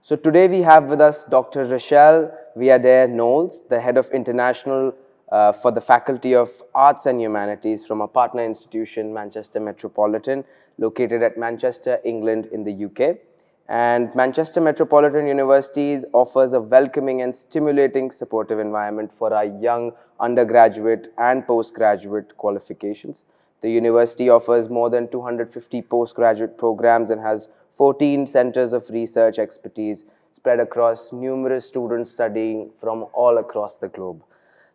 So today we have with us Dr. Rachelle Viader Knowles, the Head of International for the Faculty of Arts and Humanities from a partner institution, Manchester Metropolitan, located at Manchester, England in the UK. And Manchester Metropolitan University offers a welcoming and stimulating supportive environment for our young undergraduate and postgraduate qualifications. The university offers more than 250 postgraduate programs and has 14 centers of research expertise spread across numerous students studying from all across the globe.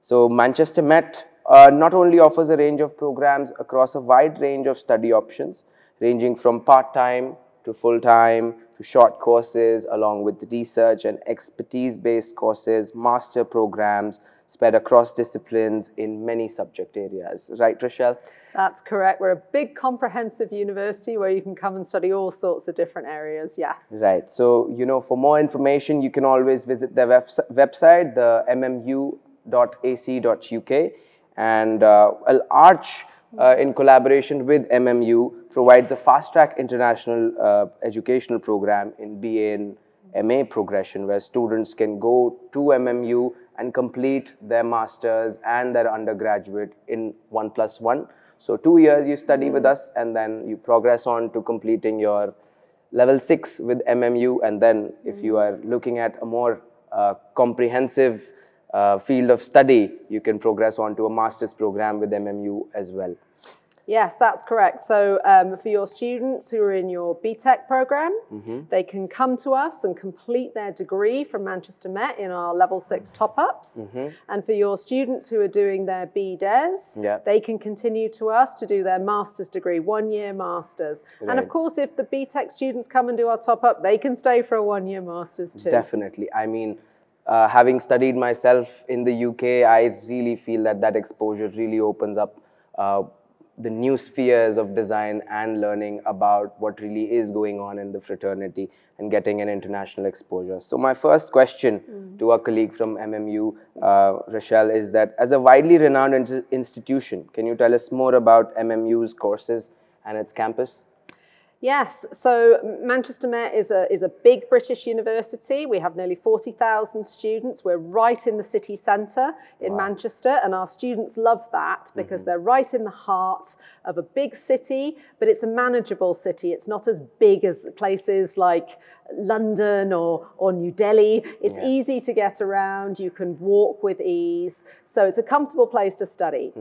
So Manchester Met not only offers a range of programs across a wide range of study options, ranging from part-time to full-time to short courses, along with research and expertise-based courses, master programs spread across disciplines in many subject areas. Right, Rachelle? That's correct. We're a big comprehensive university where you can come and study all sorts of different areas, yes. Right. So, for more information, you can always visit their website, the mmu.ac.uk. And Arch, in collaboration with MMU, provides a fast-track international educational program in BA and MA progression, where students can go to MMU and complete their masters and their undergraduate in 1+1. So 2 years you study with us, and then you progress on to completing your level 6 with MMU. And then if you are looking at a more comprehensive field of study, you can progress on to a master's program with MMU as well. Yes, that's correct. So for your students who are in your BTEC program, they can come to us and complete their degree from Manchester Met in our level 6 top-ups. And for your students who are doing their BDes, they can continue to us to do their master's degree, 1-year masters. Right. And of course, if the BTEC students come and do our top-up, they can stay for a 1-year masters too. Definitely. I mean, having studied myself in the UK, I really feel that exposure really opens up the new spheres of design and learning about what really is going on in the fraternity and getting an international exposure. So my first question to our colleague from MMU, Rachelle, is that as a widely renowned institution, can you tell us more about MMU's courses and its campus? Yes, so Manchester Met is a big British university. We have nearly 40,000 students. We're right in the city centre in Manchester, and our students love that because they're right in the heart of a big city, but it's a manageable city. It's not as big as places like London or New Delhi. It's easy to get around. You can walk with ease. So it's a comfortable place to study.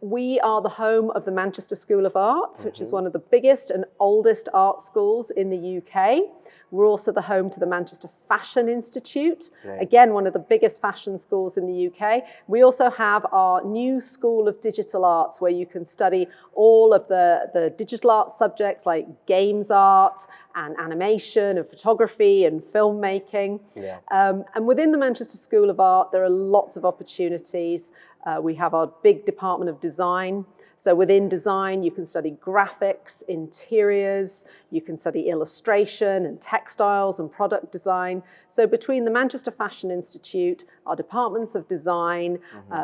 We are the home of the Manchester School of Art, which is one of the biggest and oldest art schools in the UK. We're also the home to the Manchester Fashion Institute, again, one of the biggest fashion schools in the UK. We also have our new School of Digital Arts, where you can study all of the digital art subjects like games art and animation and photography and filmmaking. And within the Manchester School of Art, there are lots of opportunities. We have our big Department of Design. So within design, you can study graphics, interiors, you can study illustration and textiles and product design. So between the Manchester Fashion Institute, our departments of design,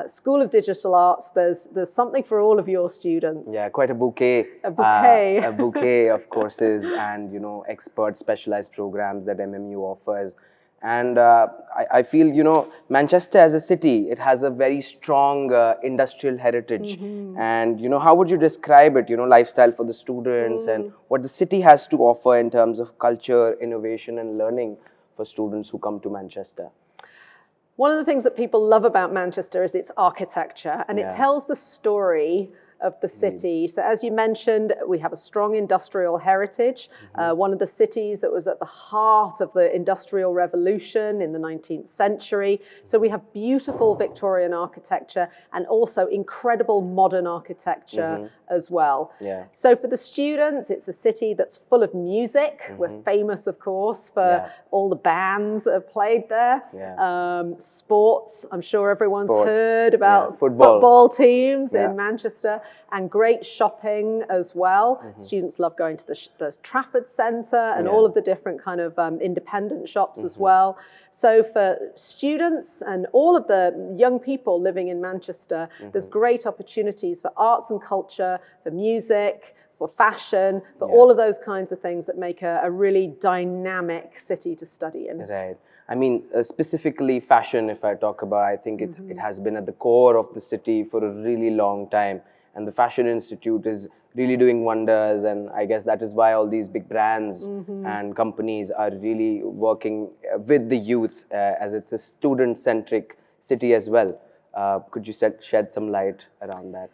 School of Digital Arts, there's something for all of your students. Yeah, quite a bouquet. A bouquet. A bouquet of courses and, expert specialized programs that MMU offers. And I feel, Manchester as a city, it has a very strong industrial heritage. And, how would you describe it, lifestyle for the students and what the city has to offer in terms of culture, innovation and learning for students who come to Manchester? One of the things that people love about Manchester is its architecture, and it tells the story of the city. So as you mentioned, we have a strong industrial heritage. One of the cities that was at the heart of the Industrial Revolution in the 19th century. So we have beautiful Victorian architecture and also incredible modern architecture as well. So for the students, it's a city that's full of music. We're famous, of course, for all the bands that have played there. Sports, I'm sure everyone's heard about football teams in Manchester. And great shopping as well. Students love going to the Trafford Centre and all of the different kind of independent shops as well. So for students and all of the young people living in Manchester, there's great opportunities for arts and culture, for music, for fashion, for all of those kinds of things that make a really dynamic city to study in. Right. I mean, specifically fashion, if I talk about, I think it has been at the core of the city for a really long time. And the Fashion Institute is really doing wonders. And I guess that is why all these big brands and companies are really working with the youth, as it's a student-centric city as well. Could you shed some light around that?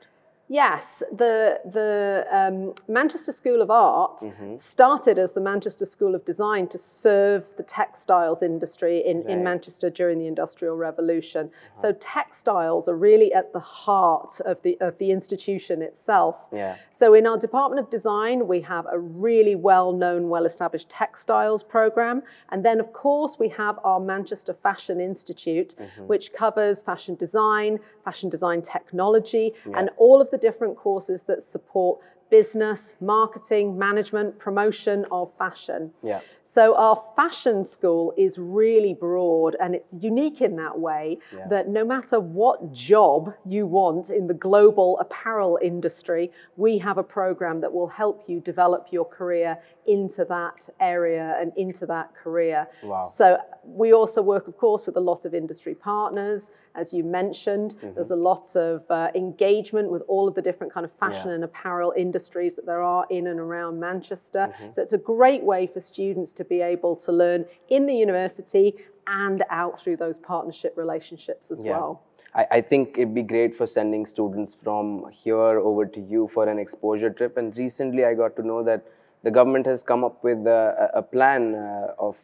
Yes, the Manchester School of Art started as the Manchester School of Design to serve the textiles industry in Manchester during the Industrial Revolution. So textiles are really at the heart of the institution itself. Yeah. So in our Department of Design, we have a really well-known, well-established textiles program. And then, of course, we have our Manchester Fashion Institute, which covers fashion design technology, and all of the different courses that support business, marketing, management, promotion of fashion. Yeah. So our fashion school is really broad, and it's unique in that way that no matter what job you want in the global apparel industry, we have a program that will help you develop your career into that area and into that career. Wow. So we also work, of course, with a lot of industry partners. As you mentioned, there's a lot of engagement with all of the different kind of fashion and apparel industries that there are in and around Manchester. So it's a great way for students to be able to learn in the university and out through those partnership relationships as well. I think it'd be great for sending students from here over to you for an exposure trip. And recently I got to know that the government has come up with a plan of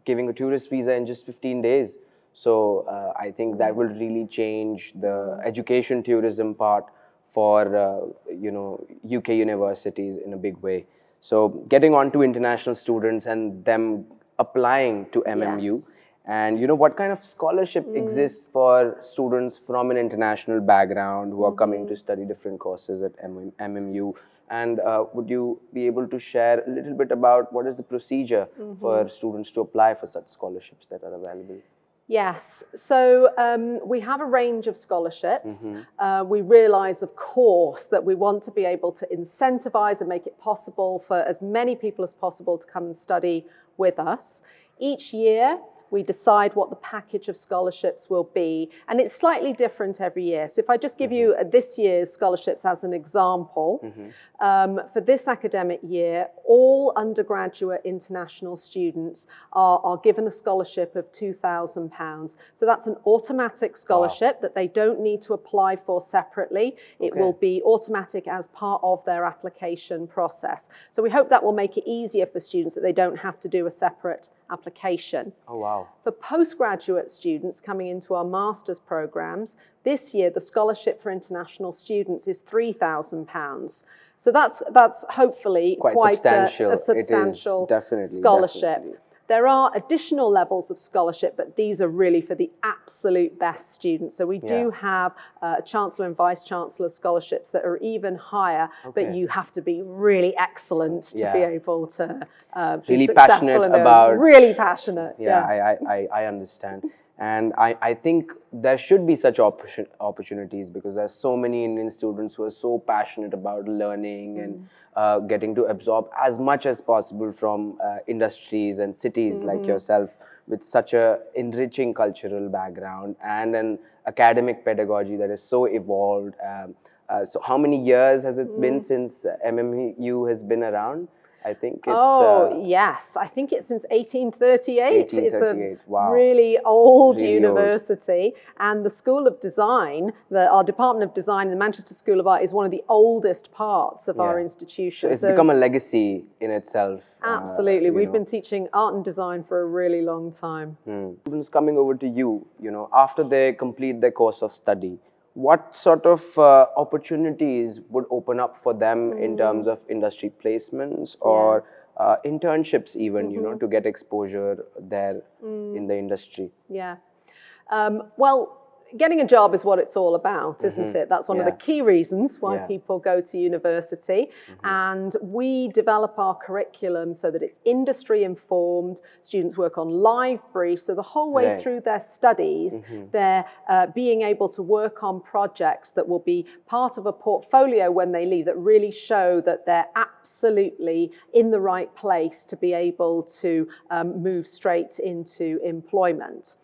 giving a tourist visa in just 15 days. So I think that will really change the education tourism part for UK universities in a big way. So getting on to international students and them applying to MMU, and what kind of scholarship exists for students from an international background who are coming to study different courses at MMU? And would you be able to share a little bit about what is the procedure for students to apply for such scholarships that are available? Yes, so we have a range of scholarships. We realise, of course, that we want to be able to incentivise and make it possible for as many people as possible to come and study with us. Each year, we decide what the package of scholarships will be, and it's slightly different every year. So if I just give you this year's scholarships as an example, for this academic year, all undergraduate international students are given a scholarship of £2,000. So that's an automatic scholarship that they don't need to apply for separately. It will be automatic as part of their application process. So we hope that will make it easier for students, that they don't have to do a separate application. Oh, wow. For postgraduate students coming into our master's programs, this year the scholarship for international students is £3,000. So that's hopefully quite substantial. a substantial scholarship. Definitely. There are additional levels of scholarship, but these are really for the absolute best students. So we do have Chancellor and Vice Chancellor scholarships that are even higher, but you have to be really excellent to be able to be really successful passionate about. Really passionate. I understand. And I think there should be such opportunities, because there's so many Indian students who are so passionate about learning and getting to absorb as much as possible from industries and cities like yourself, with such a enriching cultural background and an academic pedagogy that is so evolved. So how many years has it been since MMU has been around? I think it's... yes. I think it's since 1838. 1838. It's a wow. really old Really university. Old. And the School of Design, our Department of Design in the Manchester School of Art, is one of the oldest parts of our institution. So it's become a legacy in itself. Absolutely. We've been teaching art and design for a really long time. Students coming over to you, after they complete their course of study, what sort of opportunities would open up for them in terms of industry placements or internships even, to get exposure there in the industry? Yeah. Well, getting a job is what it's all about, isn't it? That's one of the key reasons why people go to university. And we develop our curriculum so that it's industry informed. Students work on live briefs. So the whole way through their studies, they're being able to work on projects that will be part of a portfolio when they leave, that really show that they're absolutely in the right place to be able to move straight into employment.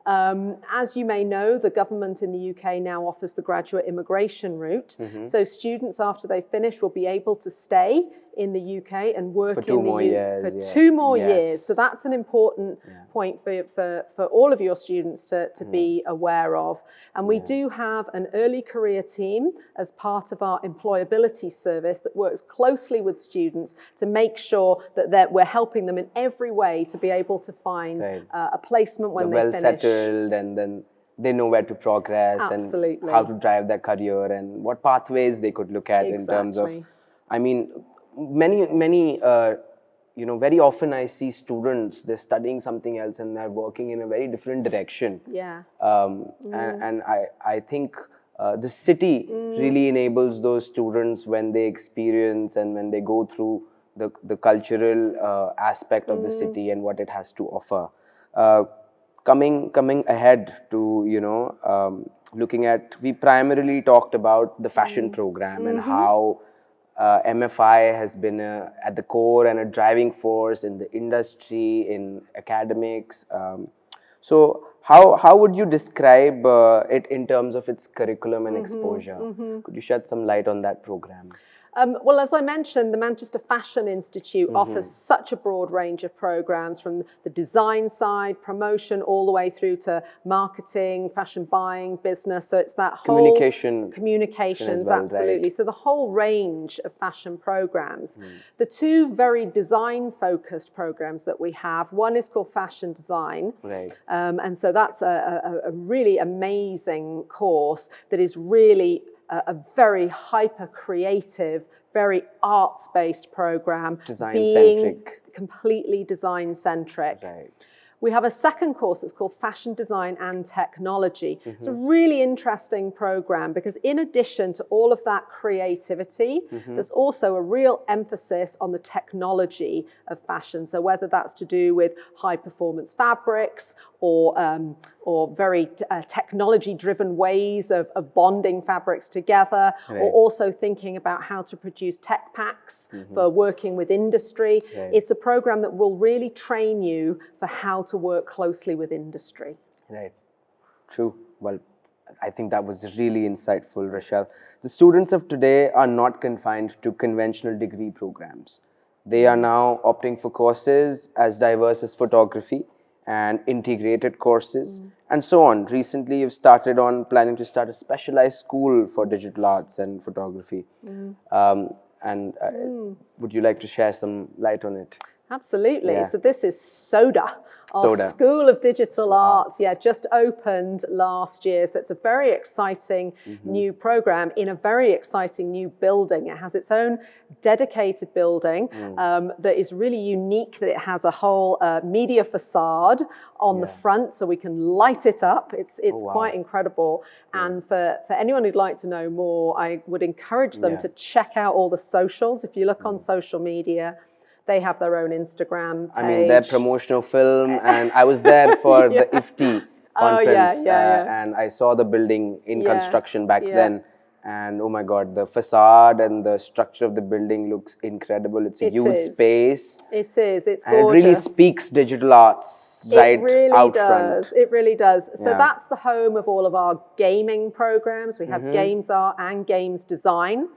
As you may know, the government in the UK now offers the graduate immigration route. So students, after they finish, will be able to stay in the UK and work for 2 more years. For 2 more years. So that's an important point for all of your students to be aware of. And we do have an early career team as part of our employability service that works closely with students to make sure that we're helping them in every way to be able to find a placement when they finish. Settled, and then they know where to progress and how to drive their career and what pathways they could look at in terms of, I mean, many you know, very often I see students, they're studying something else and they're working in a very different direction. And I think the city really enables those students when they experience and when they go through the cultural aspect of the city and what it has to offer. Coming ahead to, you know, looking at, we primarily talked about the fashion program and how MFI has been at the core and a driving force in the industry, in academics. So how would you describe it in terms of its curriculum and exposure? Could you shed some light on that program? Well, as I mentioned, the Manchester Fashion Institute offers such a broad range of programs, from the design side, promotion, all the way through to marketing, fashion buying, business. So it's that whole communications, well, absolutely. So the whole range of fashion programs. The two very design-focused programs that we have, one is called Fashion Design, and so that's a really amazing course that is really a very hyper-creative, very arts-based program, design-centric, completely design-centric. We have a second course that's called Fashion Design and Technology. It's a really interesting program because in addition to all of that creativity, there's also a real emphasis on the technology of fashion. So whether that's to do with high performance fabrics or very technology-driven ways of bonding fabrics together, or also thinking about how to produce tech packs for working with industry. It's a program that will really train you for how to work closely with industry. True. Well, I think that was really insightful, Rachelle. The students of today are not confined to conventional degree programs. They are now opting for courses as diverse as photography and integrated courses and so on. Recently, you've planning to start a specialized school for digital arts and photography. Would you like to share some light on it? Absolutely. So this is SODA. Our School of Digital Arts, just opened last year. So it's a very exciting new program in a very exciting new building. It has its own dedicated building that is really unique, that it has a whole media facade on the front so we can light it up. It's quite incredible. And for anyone who'd like to know more, I would encourage them to check out all the socials. If you look on social media, they have their own Instagram page. I mean, their promotional film, and I was there for the IFTI conference, and I saw the building in construction back then. And oh my God, the facade and the structure of the building looks incredible. It's a huge space. It is. It's gorgeous. And it really speaks digital arts out front. It really does. So that's the home of all of our gaming programs. We have games art and games design.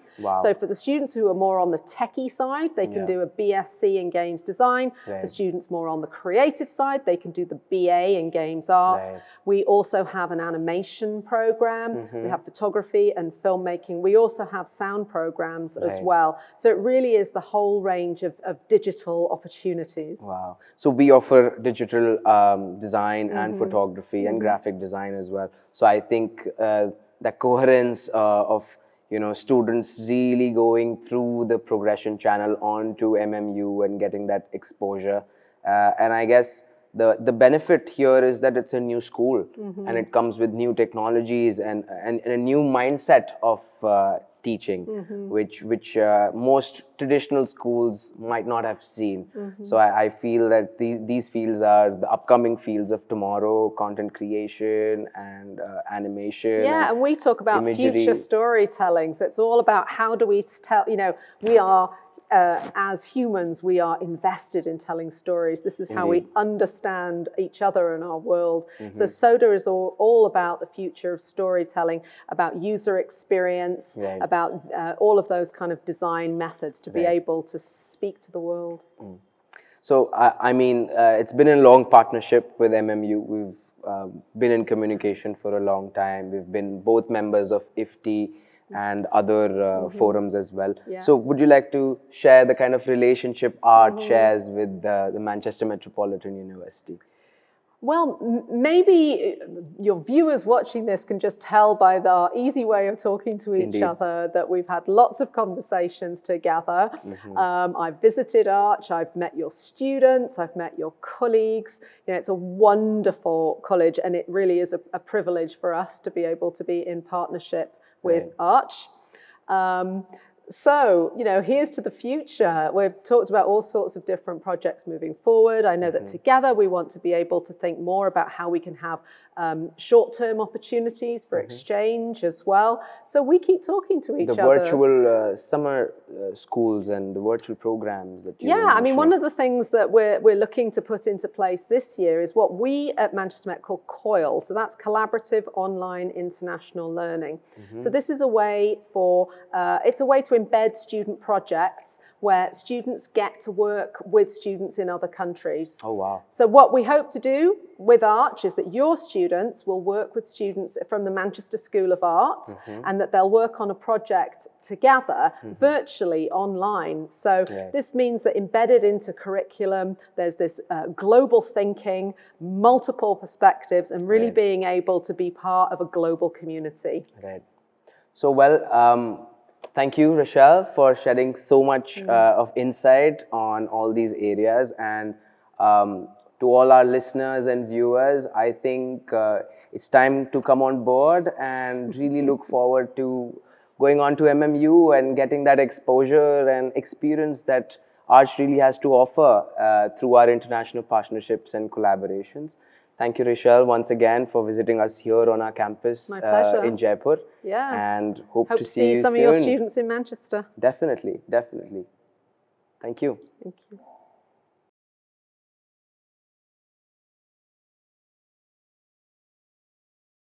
So for the students who are more on the techie side, they can do a BSc in games design. For students more on the creative side, they can do the BA in games art. We also have an animation program. We have photography and filmmaking. We also have sound programs as well. So it really is the whole range of digital opportunities. Wow. So we offer digital design and photography and graphic design as well. So I think the coherence of students really going through the progression channel onto MMU and getting that exposure. And I guess the benefit here is that it's a new school, and it comes with new technologies and a new mindset of teaching, which most traditional schools might not have seen. So I feel that these fields are the upcoming fields of tomorrow: content creation and animation. Yeah, and we talk about imagery. future storytelling. So it's all about how do we tell, we are, as humans, we are invested in telling stories. This is how we understand each other and our world. So SODA is all about the future of storytelling, about user experience, about all of those kind of design methods to be able to speak to the world. So, I mean, it's been a long partnership with MMU. We've been in communication for a long time. We've been both members of IFTI and other forums as well. So would you like to share the kind of relationship art shares with the Manchester Metropolitan University? Well, maybe your viewers watching this can just tell by the easy way of talking to each other that we've had lots of conversations together. I've visited Arch, I've met your students, I've met your colleagues. It's a wonderful college, and it really is a privilege for us to be able to be in partnership with Arch. So, here's to the future. We've talked about all sorts of different projects moving forward. I know that together we want to be able to think more about how we can have short-term opportunities for exchange as well. So we keep talking to each other. The virtual summer schools and the virtual programs that you I mean, one of the things that we're looking to put into place this year is what we at Manchester Met call COIL. So that's Collaborative Online International Learning. So this is a way for, it's a way to embed student projects where students get to work with students in other countries. Oh, wow. So what we hope to do with Arch is that your students will work with students from the Manchester School of Art, and that they'll work on a project together virtually online. So this means that embedded into curriculum, there's this global thinking, multiple perspectives, and really being able to be part of a global community. Right. So, well, thank you, Rachelle, for shedding so much of insight on all these areas. And to all our listeners and viewers, I think it's time to come on board and really look forward to going on to MMU and getting that exposure and experience that Arch really has to offer through our international partnerships and collaborations. Thank you, Rachelle, once again for visiting us here on our campus in Jaipur. And hope to see you some soon. of your students in Manchester. Definitely, definitely. Thank you. Thank you.